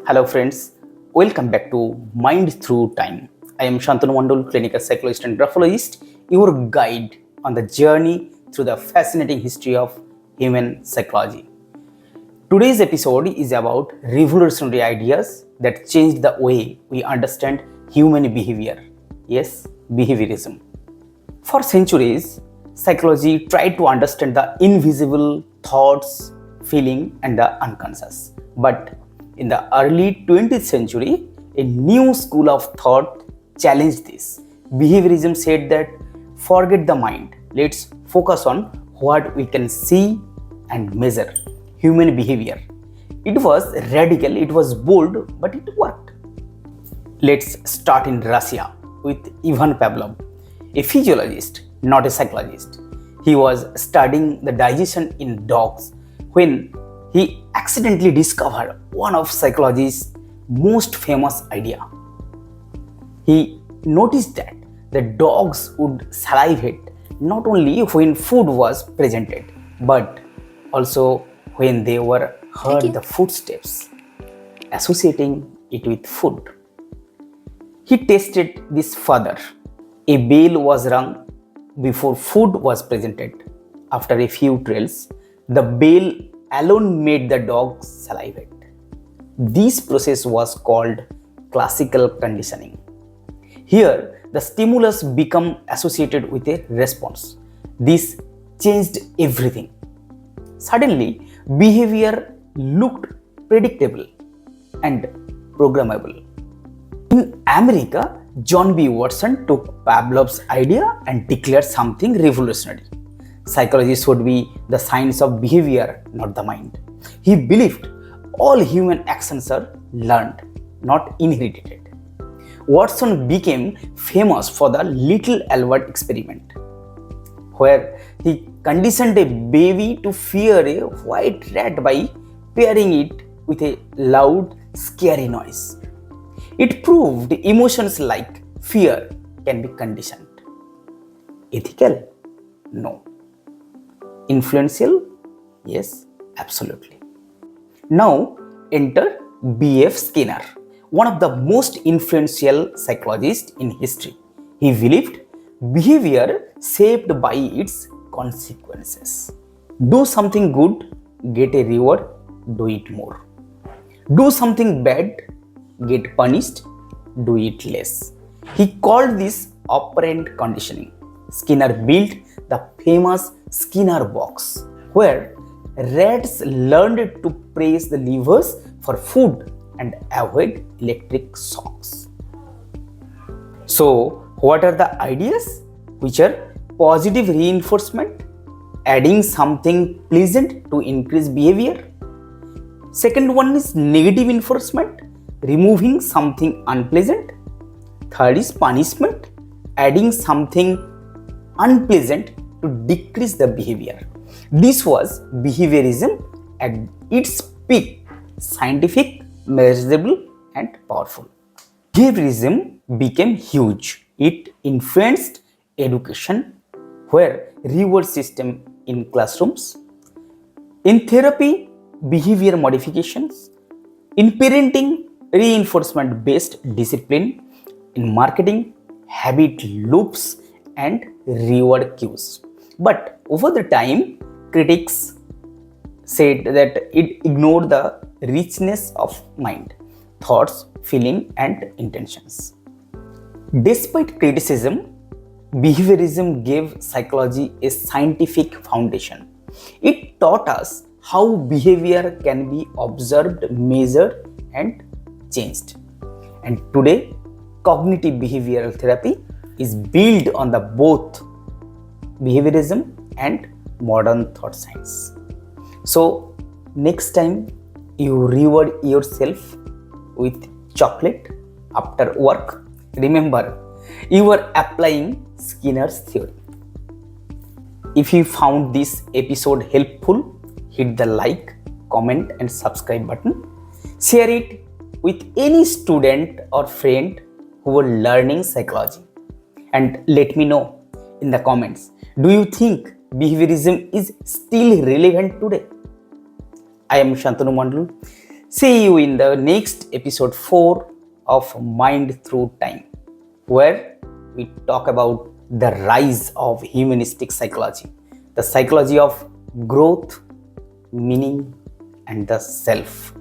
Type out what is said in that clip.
Hello friends, welcome back to Mind Through Time. I am SANNTONUU, clinical psychologist and graphologist, your guide on the journey through the fascinating history of human psychology. Today's episode is about revolutionary ideas that changed the way we understand human behavior. Yes, behaviorism. For centuries, psychology tried to understand the invisible thoughts, feeling, and the unconscious. But in the early 20th century, a new school of thought challenged this. Behaviorism said that forget the mind, let's focus on what we can see and measure, human behavior. It was radical, it was bold, but it worked. Let's start in Russia with Ivan Pavlov, a physiologist, not a psychologist. He was studying the digestion in dogs when he accidentally discovered one of psychology's most famous idea. He noticed that the dogs would salivate not only when food was presented, but also when they were heard the footsteps, associating it with food. He tested this further. A bell was rung before food was presented. After a few trials, the bell alone made the dog salivate. This process was called classical conditioning. Here, the stimulus became associated with a response. This changed everything. Suddenly, behavior looked predictable and programmable. In America, John B. Watson took Pavlov's idea and declared something revolutionary. Psychology would be the science of behavior, not the mind. He believed all human actions are learned, not inherited. Watson became famous for the Little Albert experiment, where he conditioned a baby to fear a white rat by pairing it with a loud, scary noise. It proved emotions like fear can be conditioned. Ethical? No. Influential? Yes, absolutely. Now enter B.F. Skinner, one of the most influential psychologists in history. He believed behavior shaped by its consequences. Do something good, get a reward, do it more. Do something bad, get punished, do it less. He called this operant conditioning. Skinner built the famous Skinner box, where rats learned to press the levers for food and avoid electric shocks. So, what are the ideas? Which are positive reinforcement, adding something pleasant to increase behavior. Second one is negative reinforcement, removing something unpleasant. Third is punishment, adding something unpleasant to decrease the behavior. This was behaviorism at its peak, scientific, measurable, and powerful. Behaviorism became huge. It influenced education, where reward system in classrooms, in therapy, behavior modifications, in parenting, reinforcement-based discipline, in marketing, habit loops, and reward cues. But over the time, critics said that it ignored the richness of mind, thoughts, feeling, and intentions. Despite criticism, behaviorism gave psychology a scientific foundation. It taught us how behavior can be observed, measured, and changed. And today, cognitive behavioral therapy is built on the both behaviorism and modern thought science. So next time you reward yourself with chocolate after work, remember you are applying Skinner's theory. If you found this episode helpful, hit the like, comment and subscribe button. Share it with any student or friend who are learning psychology. And let me know in the comments, do you think behaviorism is still relevant today? I am SANNTONUU. See you in the next episode 4 of Mind Through Time, where we talk about the rise of humanistic psychology, the psychology of growth, meaning, and the self.